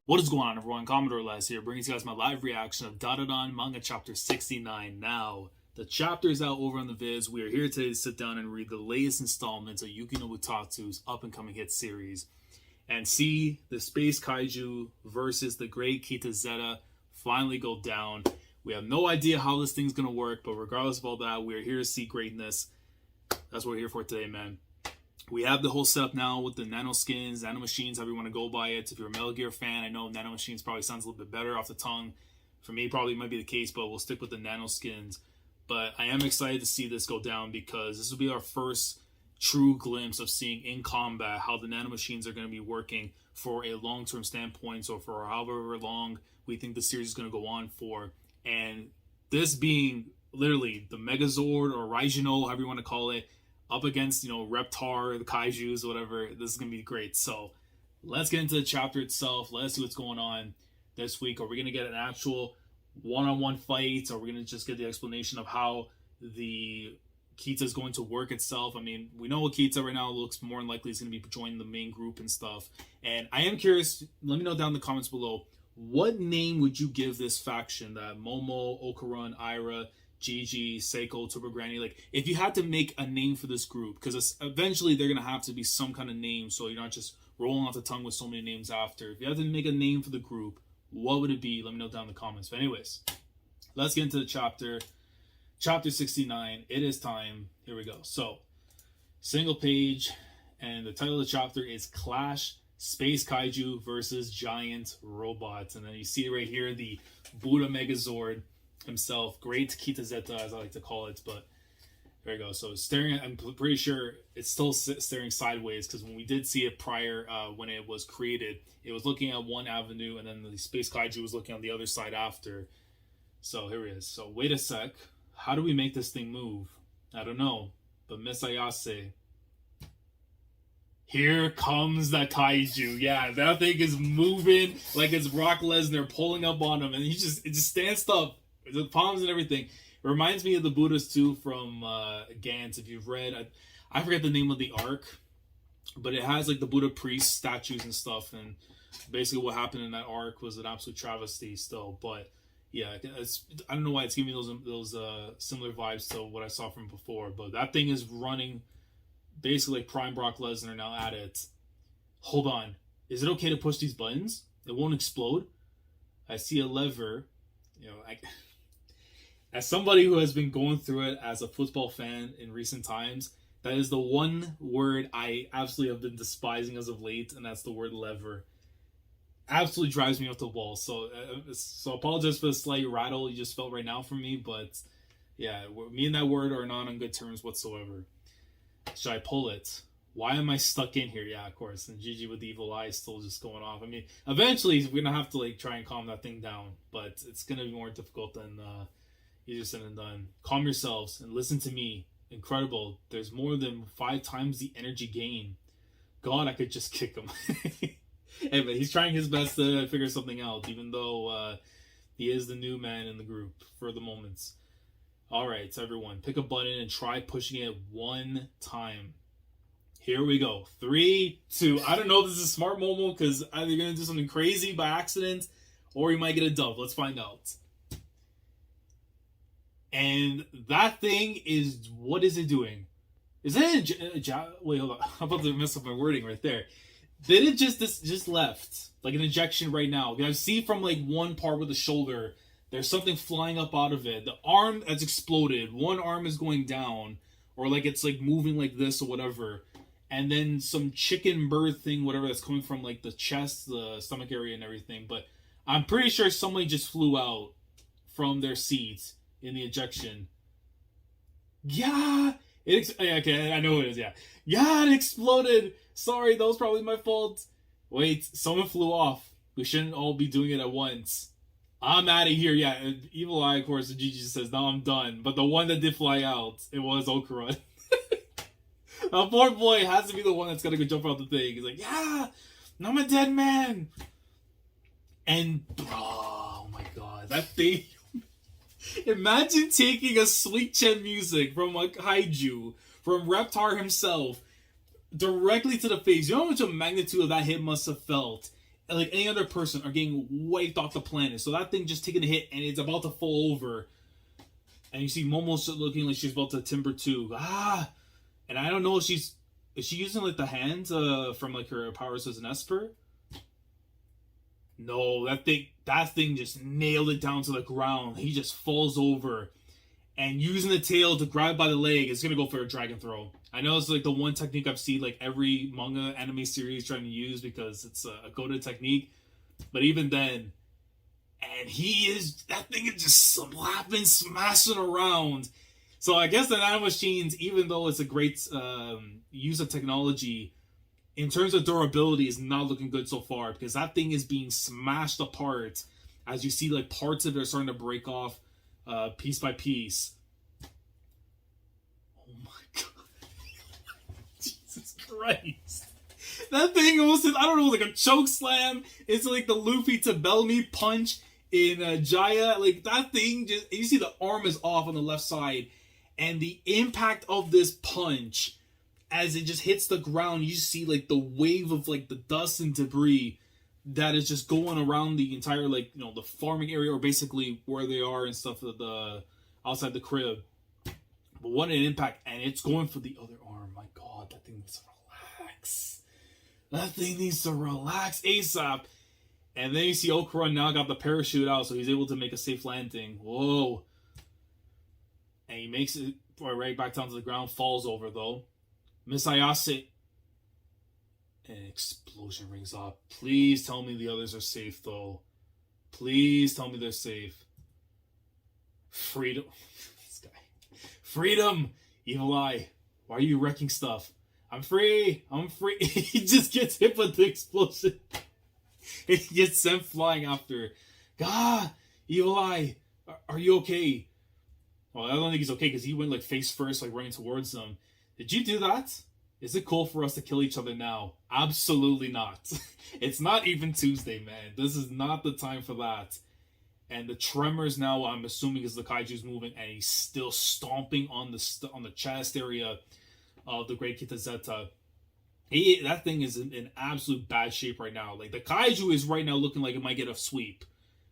What is going on, everyone? Commodore Les here, bringing you guys my live reaction of Dandadan manga chapter 69. Now, the chapter is out over on the vids. We are here today to sit down and read the latest installments of Yuki no Utatsu's up-and-coming hit series and see the Space Kaiju versus the Great Kinta Zeta finally go down. We have no idea how this thing's going to work, but regardless of all that, we are here to see greatness. That's what we're here for today, man. We have the whole setup now with the Nanoskins, Nanomachines, however you want to go by it. If you're a Metal Gear fan, I know Nanomachines probably sounds a little bit better off the tongue. For me, probably might be the case, but we'll stick with the Nanoskins. But I am excited to see this go down because this will be our first true glimpse of seeing in combat how the Nanomachines are going to be working for a long-term standpoint, so for however long we think the series is going to go on for. And this being literally the Megazord or Raijino, however you want to call it, up against, Reptar, the Kaijus, whatever. This is going to be great. So let's get into the chapter itself. Let's see what's going on this week. Are we going to get an actual one-on-one fight? Or are we going to just get the explanation of how the Kita is going to work itself? I mean, we know what Kita right now looks more than likely is going to be joining the main group and stuff. And I am curious, let me know down in the comments below, what name would you give this faction? That Momo, Okarun, Ira, Gigi, Seiko, Turbo Granny, like if you had to make a name for this group, because eventually they're gonna have to be some kind of name, so you're not just rolling off the tongue with so many names after. If you had to make a name for the group, what would it be? Let me know down in the comments. But anyways, let's get into the chapter 69. It is time. Here we go. So single page, and the title of the chapter is Clash Space Kaiju versus Giant Robots. And then you see right here the Buddha Megazord himself, Great Kinta Zeta, as I like to call it. But there you go. So staring at, I'm pretty sure it's still staring sideways, because when we did see it prior, when it was created, it was looking at one avenue, and then the Space Kaiju was looking on the other side after. So here it is. So wait a sec. How do we make this thing move? I don't know. But Miss Ayase. Here comes the Kaiju. Yeah, that thing is moving like it's Brock Lesnar pulling up on him, and it just stands up. The palms and everything. It reminds me of the Buddhas too from Gantz. If you've read, I forget the name of the arc, but it has like the Buddha priest statues and stuff. And basically, what happened in that arc was an absolute travesty still. But yeah, I don't know why it's giving me those similar vibes to what I saw from before. But that thing is running basically like Prime Brock Lesnar now at it. Hold on, is it okay to push these buttons? It won't explode. I see a lever. As somebody who has been going through it as a football fan in recent times, that is the one word I absolutely have been despising as of late, and that's the word lever. Absolutely drives me off the wall. So apologize for the slight rattle you just felt right now from me, but yeah, me and that word are not on good terms whatsoever. Should I pull it? Why am I stuck in here? Yeah, of course. And Gigi with the evil eye still just going off. I mean, eventually we're gonna have to try and calm that thing down, but it's gonna be more difficult than easier said than done. Calm yourselves and listen to me. Incredible. There's more than 5 times the energy gain. God, I could just kick him. Hey, but he's trying his best to figure something out, even though he is the new man in the group for the moment. All right, so everyone, pick a button and try pushing it one time. Here we go. 3, 2. I don't know if this is a smart Momo, because either you're going to do something crazy by accident, or you might get a dove. Let's find out. And that thing is, what is it doing? Is that wait, hold on. I'm about to mess up my wording right there. Did it just left? Like an injection right now. I see from one part with the shoulder, there's something flying up out of it. The arm has exploded. One arm is going down, or it's moving like this or whatever. And then some chicken bird thing, whatever, that's coming from the chest, the stomach area and everything. But I'm pretty sure somebody just flew out from their seats in the ejection. Yeah! Okay, I know what it is, yeah. Yeah, it exploded! Sorry, that was probably my fault. Wait, someone flew off. We shouldn't all be doing it at once. I'm out of here, yeah. Evil Eye, of course, and Gigi says, no, I'm done. But the one that did fly out, it was Okarun. The poor boy has to be the one that's gonna go jump out the thing. He's like, yeah, I'm a dead man. And, oh my god, that thing. Imagine taking a Sweet Chin music from a kaiju, from Reptar himself, directly to the face. You know how much of magnitude of that hit must have felt like any other person, are getting wiped off the planet. So that thing just taking a hit and it's about to fall over. And you see Momo's looking like she's about to timber too. And I don't know if is she using like the hands from like her powers as an Esper? No, that thing just nailed it down to the ground. He just falls over. And using the tail to grab by the leg, is gonna go for a dragon throw. I know it's like the one technique I've seen like every manga anime series trying to use because it's a go-to technique. But even then, and that thing is just slapping, smashing around. So I guess the nanomachines, even though it's a great use of technology, in terms of durability, is not looking good so far because that thing is being smashed apart as you see like parts of it are starting to break off piece by piece. Oh my god. Jesus Christ. That thing almost, I don't know, like a choke slam. It's like the Luffy to Bellamy punch in Jaya. Like that thing just, you see the arm is off on the left side. And the impact of this punch, as it just hits the ground, you see like the wave of like the dust and debris that is just going around the entire, like, you know, the farming area, or basically where they are and stuff, the outside the crib. But what an impact. And it's going for the other arm. My god, that thing needs to relax. That thing needs to relax ASAP. And then you see Okura now got the parachute out, so he's able to make a safe landing. Whoa. And he makes it right back down to the ground, falls over though. Miss Ayase. An explosion rings up. Please tell me the others are safe though. Please tell me they're safe. Freedom. This guy. Freedom! Evil Eye. Why are you wrecking stuff? I'm free! I'm free! He just gets hit with the explosion. He gets sent flying after. God! Evil Eye! Are you okay? Well, I don't think he's okay because he went like face first, like running towards them. Did you do that? Is it cool for us to kill each other now? Absolutely not. It's not even Tuesday, man. This is not the time for that. And the tremors now, I'm assuming, is the kaiju's moving, and he's still stomping on the chest area of the Great Kinta Zeta. That thing is in absolute bad shape right now. Like the kaiju is right now looking like it might get a sweep.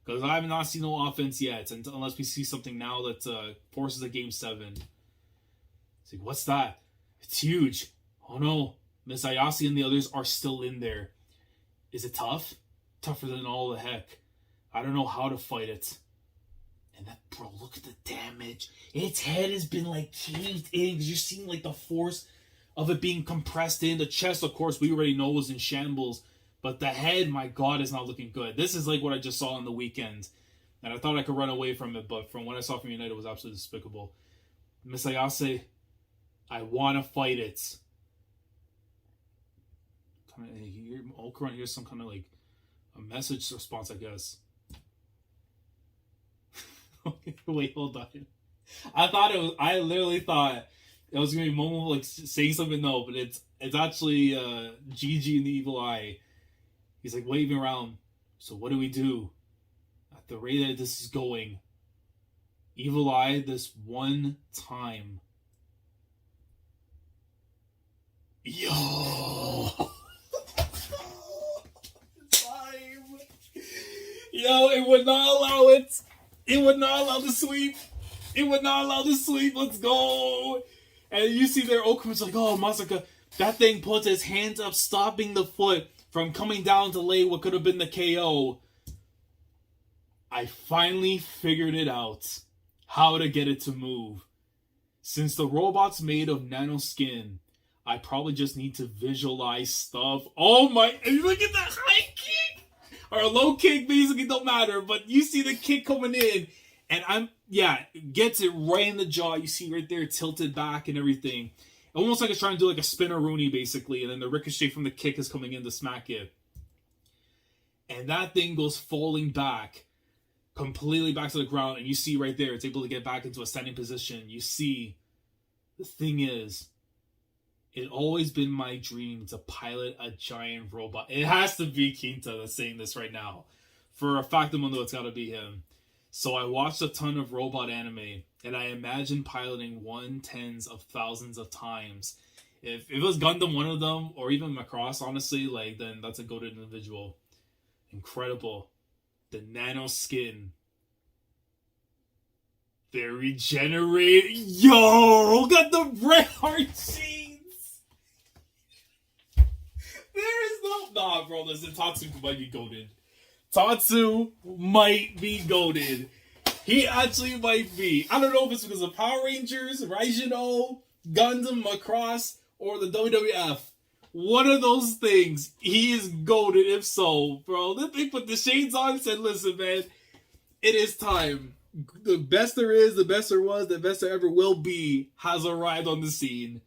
Because I have not seen no offense yet, unless we see something now that forces a Game 7. It's like, what's that? It's huge. Oh no, Miss Ayase and the others are still in there. Is it tough? Tougher than all the heck. I don't know how to fight it. And that, bro, look at the damage. Its head has been like caved in, because you're seeing like the force of it being compressed in. The chest, of course, we already know was in shambles. But the head, my god, is not looking good. This is like what I just saw on the weekend. And I thought I could run away from it, but from what I saw from United, it was absolutely despicable. Miss Ayase, I want to fight it. Okura here's some kind of like a message response, I guess. Wait, hold on. I literally thought it was gonna be Momo like saying something. No, but it's actually Gigi and the Evil Eye. He's like waving around. So what do we do? At the rate that this is going, Evil Eye, this one time. Yo! Time! Yo, it would not allow it! It would not allow the sweep! It would not allow the sweep! Let's go! And you see there, Okura's like, oh, Masaka. That thing puts his hands up, stopping the foot from coming down to lay what could have been the KO. I finally figured it out. How to get it to move. Since the robot's made of nanoskin, I probably just need to visualize stuff. Oh my, look at that high kick! Or a low kick, basically, don't matter. But you see the kick coming in. And gets it right in the jaw. You see right there, tilted back and everything. Almost like it's trying to do like a spinner Rooney, basically. And then the ricochet from the kick is coming in to smack it. And that thing goes falling back. Completely back to the ground. And you see right there, it's able to get back into a standing position. You see, the thing is, it's always been my dream to pilot a giant robot. It has to be Kinta that's saying this right now. For a fact, I know it's got to be him. So I watched a ton of robot anime, and I imagine piloting 1/10 of thousands of times. If it was Gundam, one of them, or even Macross, honestly, like, then that's a goated individual. Incredible. The Nanoskin. They're regenerating. Yo, got the red heart chains. There is no... Nah, bro, listen, Tatsu might be goated. Tatsu might be goated. He actually might be. I don't know if it's because of Power Rangers, Raijin-O, Gundam, Macross, or the WWF. One of those things. He is goated if so, bro. They put the shades on and said, listen, man, it is time. The best there is, the best there was, the best there ever will be has arrived on the scene.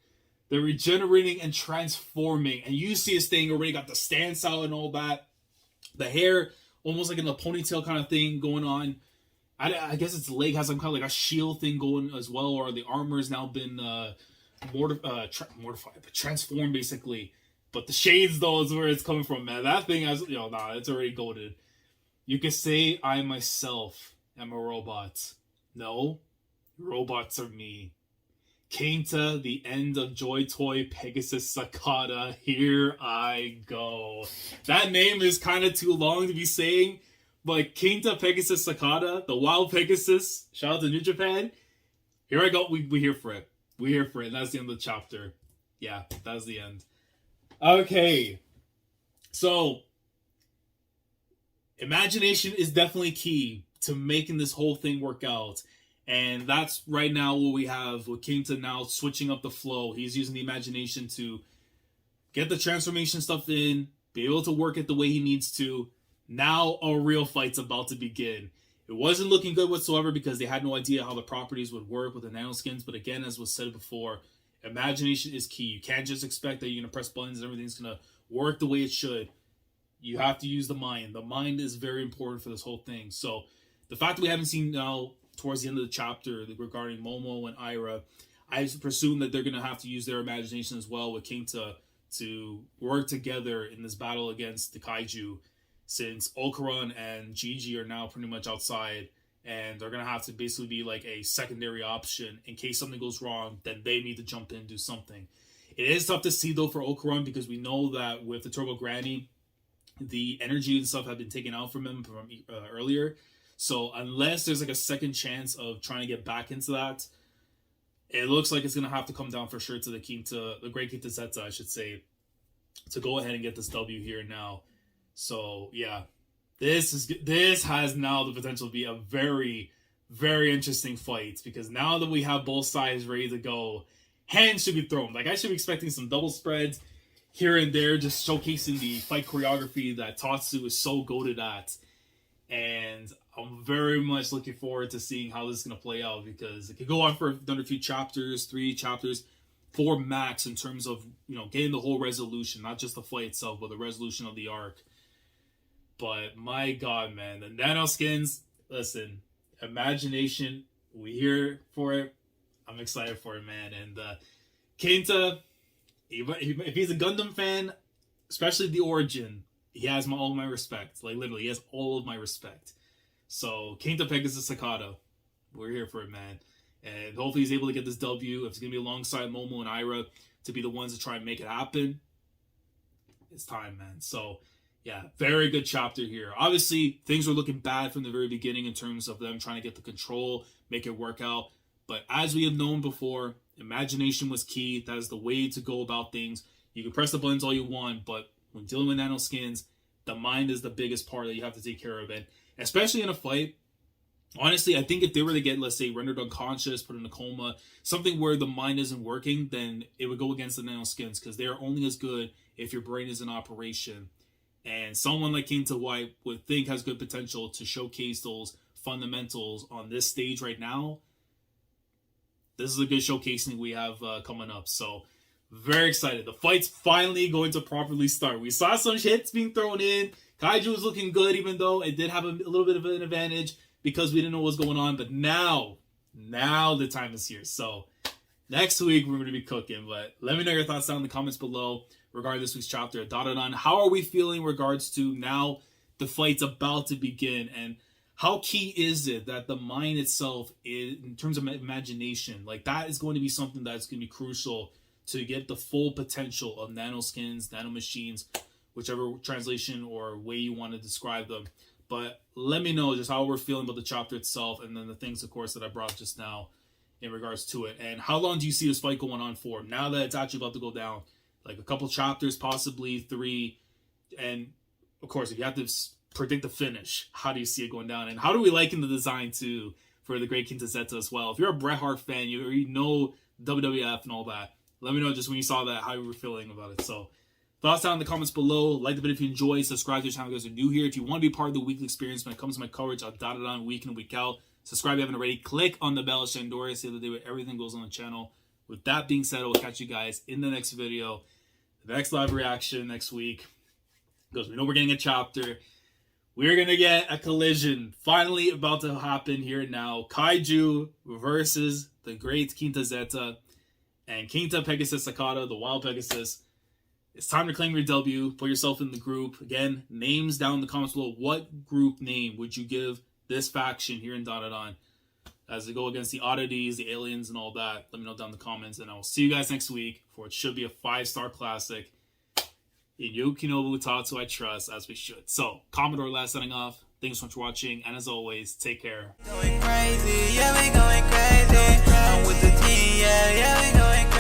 They're regenerating and transforming. And you see his thing already got the stance out and all that. The hair, almost like in a ponytail kind of thing going on. I guess its leg has some kind of like a shield thing going as well. Or the armor has now been mortified, but transformed basically. But the shades, though, is where it's coming from, man. That thing has, it's already goated. You could say I myself am a robot. No, robots are me. Kinta, the end of Joy Toy Pegasus Sakata. Here I go. That name is kind of too long to be saying, but Kinta Pegasus Sakata, the Wild Pegasus. Shout out to New Japan. Here I go. We here for it. We're here for it. That's the end of the chapter. Yeah, that's the end. Okay. So, imagination is definitely key to making this whole thing work out. And that's right now what we have with Kinta now switching up the flow. He's using the imagination to get the transformation stuff in, be able to work it the way he needs to. Now a real fight's about to begin. It wasn't looking good whatsoever because they had no idea how the properties would work with the nanoskins. But again, as was said before, imagination is key. You can't just expect that you're going to press buttons and everything's going to work the way it should. You have to use the mind. The mind is very important for this whole thing. So the fact that we haven't seen now towards the end of the chapter regarding Momo and Ira, I presume that they're going to have to use their imagination as well with Kinta to work together in this battle against the Kaiju, since Okuran and Gigi are now pretty much outside, and they're going to have to basically be like a secondary option in case something goes wrong. Then they need to jump in and do something. It is tough to see, though, for Okuran because we know that with the Turbo Granny, the energy and stuff have been taken out from him from earlier. So unless there's like a second chance of trying to get back into that, it looks like it's going to have to come down for sure to the Great Kinta Zeta, I should say, to go ahead and get this W here now. So yeah, this has now the potential to be a very, very interesting fight, because now that we have both sides ready to go, hands should be thrown. Like, I should be expecting some double spreads here and there, just showcasing the fight choreography that Tatsu is so goated at. And I'm very much looking forward to seeing how this is going to play out, because it could go on for another few chapters, 3 chapters, 4 max, in terms of, getting the whole resolution, not just the fight itself, but the resolution of the arc. But my God, man, the Nanoskins, listen, imagination, we here for it. I'm excited for it, man. And Kinta, if he's a Gundam fan, especially the origin, he has all my respect. Like, literally, he has all of my respect. So, Kinta Pegasus Sakata, we're here for it, man. And hopefully he's able to get this W. If it's going to be alongside Momo and Ira to be the ones to try and make it happen, it's time, man. So, yeah, very good chapter here. Obviously, things were looking bad from the very beginning in terms of them trying to get the control, make it work out. But as we have known before, imagination was key. That is the way to go about things. You can press the buttons all you want, but when dealing with nanoskins, the mind is the biggest part that you have to take care of. And especially in a fight, honestly, I think if they were to get, let's say, rendered unconscious, put in a coma, something where the mind isn't working, then it would go against the nanoskins, because they are only as good if your brain is in operation. And someone like Kinta, who I would think has good potential to showcase those fundamentals on this stage right now, this is a good showcasing we have coming up. So, very excited. The fight's finally going to properly start. We saw some hits being thrown in. Kaiju was looking good, even though it did have a little bit of an advantage because we didn't know what was going on. But now the time is here. So, next week we're going to be cooking. But let me know your thoughts down in the comments below regarding this week's chapter of Dandadan. How are we feeling in regards to now the fight's about to begin? And how key is it that the mind itself, in terms of imagination, like that is going to be something that's going to be crucial to get the full potential of nanoskins, nanomachines whichever translation or way you want to describe them. But let me know just how we're feeling about the chapter itself, and then the things, of course, that I brought just now in regards to it. And how long do you see this fight going on for? Now that it's actually about to go down, like a couple chapters, possibly 3. And of course, if you have to predict the finish, how do you see it going down? And how do we like in the design too for the Great Kinta Zeta as well? If you're a Bret Hart fan, you know WWF and all that, let me know just when you saw that how you were feeling about it. So thoughts down in the comments below. Like the video if you enjoy. Subscribe to the channel if you guys are new here. If you want to be part of the weekly experience when it comes to my coverage of Dandadan week in and week out, subscribe if you haven't already. Click on the bell to endorse. It's the other day where everything goes on the channel. With that being said, I will catch you guys in the next video. The next live reaction next week. Because we know we're getting a chapter. We're going to get a collision. Finally about to happen here now. Kaiju versus the Great Kinta Zeta. And Kinta Pegasus Sakata, the Wild Pegasus. It's time to claim your W. Put yourself in the group. Again, names down in the comments below. What group name would you give this faction here in Dandadan as they go against the oddities, the aliens, and all that? Let me know down in the comments. And I will see you guys next week for it should be a 5-star classic. In Yokinobu Tatsu I trust, as we should. So, Commodore last signing off. Thanks so much for watching, and as always, take care. Going crazy, yeah, we going crazy. I'm with the team, yeah, we going crazy.